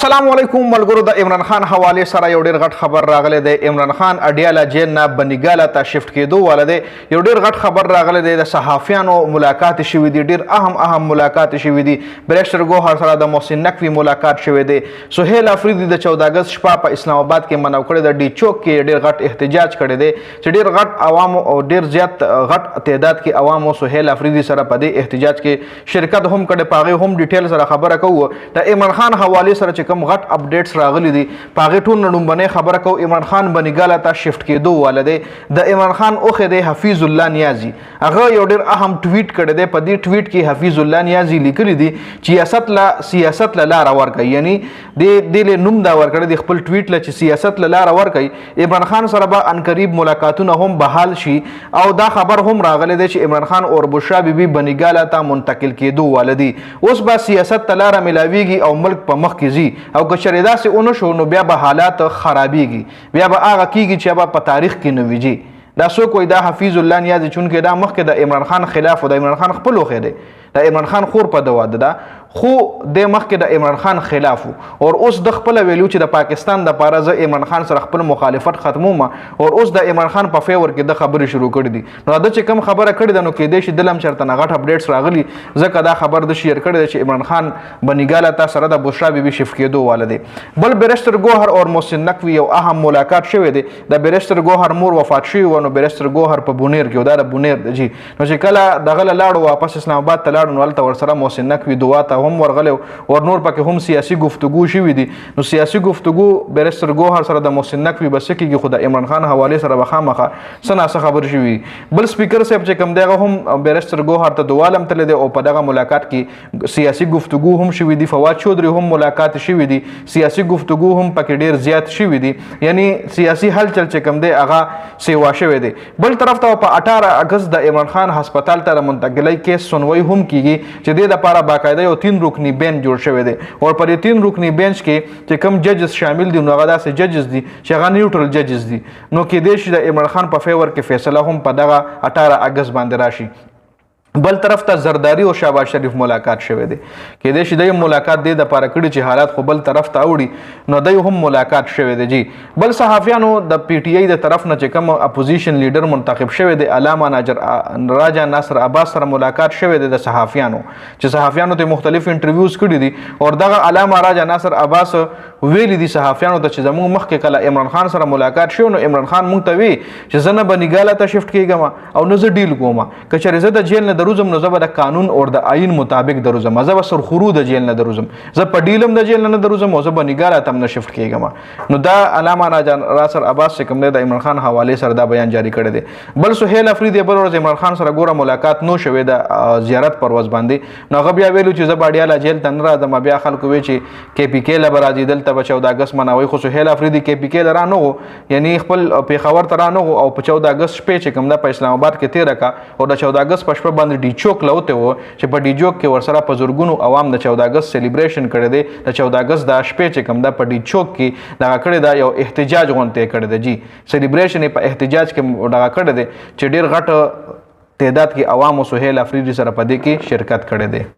السلام علیکم ملګرو د عمران خان حواله سره یو ډیر غټ خبر راغلی دی. عمران خان اډیاله جیل نه بنګاله ته شفټ کېدو والا دی. یو ډیر غټ خبر راغلی دی. د صحافیانو ملاقات شوی دی، ډیر اهم ملاقات شوی دی. بریکسټر ګوهر سره د محسن نقوی ملاقات شوی دی. سهیل افریدي د 14 اگست شپه په اسلام آباد کې منو کړی د ډي چوک کې ډیر غټ احتجاج کړی دی چې ډیر غټ عوام او ډیر زیات غټ تعداد کې عوامو سهیل افریدي سره په دې احتجاج کې شرکت هم کړي. پاغه هم ډیټیل سره خبره کوو. د عمران خان حواله سره کوم غټ اپډیټس راغلي دي پاغه ټول نړمبنه خبره کو. عمران خان بنګاله ته شفټ کېدو والده د عمران خان اوخه د حفیظ الله نیازی هغه یو ډیر اهم ټویټ کړی دی. په دې ټویټ کې حفیظ الله نیازی لیکلی دی چې سیاست له لار ورکړي، یعنی د نوم دا ورکړي د خپل ټویټ له چې سیاست له لار ورکړي. عمران خان سره به ان قریب ملاقاتونه هم بحال شي او دا خبر هم راغلی دی چې عمران خان اور بشرا بیبي بنګاله ته منتقل کېدو والدي. اوس به سیاست تلاره ملاویږي او ملک په مخ کې ځي او کچره داسې اونو شو نو بیا به حالات خرابېږي، بیا به هغه کېږي چې به په تاریخ کې نه ویږي. دا څوک وایي دا حفیظ الله نیازی چونکې دا مخکې د عمران خان خلاف و د عمران خان خپل وخې دی، د عمران خان خور په د واده ده، خو د مخکې د عمران خان خلاف او اوس د خپل ویلو چې د پاکستان د پاره ز عمران خان سره خپل مخالفت ختمومه او اوس د عمران خان په فیور کې د خبرې شروع کړې دي. نو دا چې کوم خبره کړې ده نو کې دې شي دلم چرته نه غټ اپډیټس راغلي ځکه دا خبر د شیر کړی چې عمران خان بنګاله ته سره د بشرا بیبي شفټ کېدو والده. بل بریکسټر ګوهر او محسن نقوی یو اهم ملاقات شوی دی. د بریکسټر ګوهر مور وفات شوی و نو بریکسټر ګوهر په بونیر کې دا د بونیر دی نو چې کله دغه لاړو واپس اسلام آباد ته لاړو نو ولته ورسره محسن نقوی دعا ته هم ورغلو اور نور پکې هم سیاسي گفتگو شوې دي. نو سیاسي گفتگو بریکسټر ګوهر سره د محسن نقوی بس کېږي خو د عمران خان حواله سره بخامخه سناسه خبر شوی. بل سپیکر صاحب چې کوم دغه هم بریکسټر ګوهر ته دوالم تل دی او په دغه ملاقات کې سیاسي گفتگو هم شوې دي. فواد چودري هم ملاقات شوې دي، سیاسي گفتگو هم پکې ډیر زیات شوې دي، یعنی سیاسي هلچل چې کوم دی هغه سیوا شوې دي. بل طرف ته په 18 اگست د عمران خان هسپتال ته منتقلی کیس سنوي هم کیږي چې د لپاره باقاعده یو 3 رکنی بینچ جوړ شوی دی او پر 3 رکنی بینچ کې چې کوم ججز شامل دي نو هغه داسې ججز دي چې هغه نیوټرل ججز دي. نو کې د شي د عمران خان په فیور کې فیصله هم په دغه 18 اگست باندې راشي. بل طرف ته زرداری او شهباز شریف ملاقات شوه دی کې د شي د ملاقات د لپاره کړي چې حالات خو بل طرف ته اوړي نو د هم ملاقات شوه دی. جی بل صحافیانو د پی ټی آی د طرف نه چې کوم اپوزیشن لیډر منتخب شوه دی علامه راجا ناصر عباس سره ملاقات شوه دی د صحافیانو چې صحافیانو ته مختلف انټرویوز کړي دي او دغه علامه راجا ناصر عباس ویلي دي صحافیانو ته چې زموږ مخکې کله عمران خان سره ملاقات شو نو عمران خان مونږ ته وی چې زنه بنګاله ته شفټ کیږم او نه زه ډیل کوم کچره زه د جیل نه دروزم نو زه د قانون او د آئین مطابق دروزم، زه سر خرو د جیل نه دروزم، زه په ډیلم د جیل نه دروزم او زه بنګاله ته نه شفټ کیږم. نو دا علامه راجا ناصر عباس چې کوم د عمران خان حواله سره دا بیان جاری کړی دی. بل سهیل افریدي بل ورځ عمران خان سره ګوره ملاقات نو شوې د زیارت پر ورځ باندې نو هغه بیا ویلو چې زه باډیاله جیل ته نه راځم. بیا خلکو وی چې کې پی کې ل برازي دلته په 14 اگست مناوي خو سهیل افریدي کې پی کې لرانو یعنی خپل پیښور ترانو او په 14 اگست شپې چې کوم د اسلام آباد کې 13 کا او د 14 اگست په شپه باندې ډي چوک لوته و چې په ډي چوک کې ورسره په زورګونو عوام د 14 اگست سلیبریشن کړي دي. د 14 اگست د شپې چې کوم د په ډي چوک کې دا کړي دا یو احتجاج غونډه کړي دي. جی سلیبریشن په احتجاج کې دا کړي دي چې ډیر غټ تعداد کې عوام او سهیل افریدي سره په دې کې شرکت کړي دي.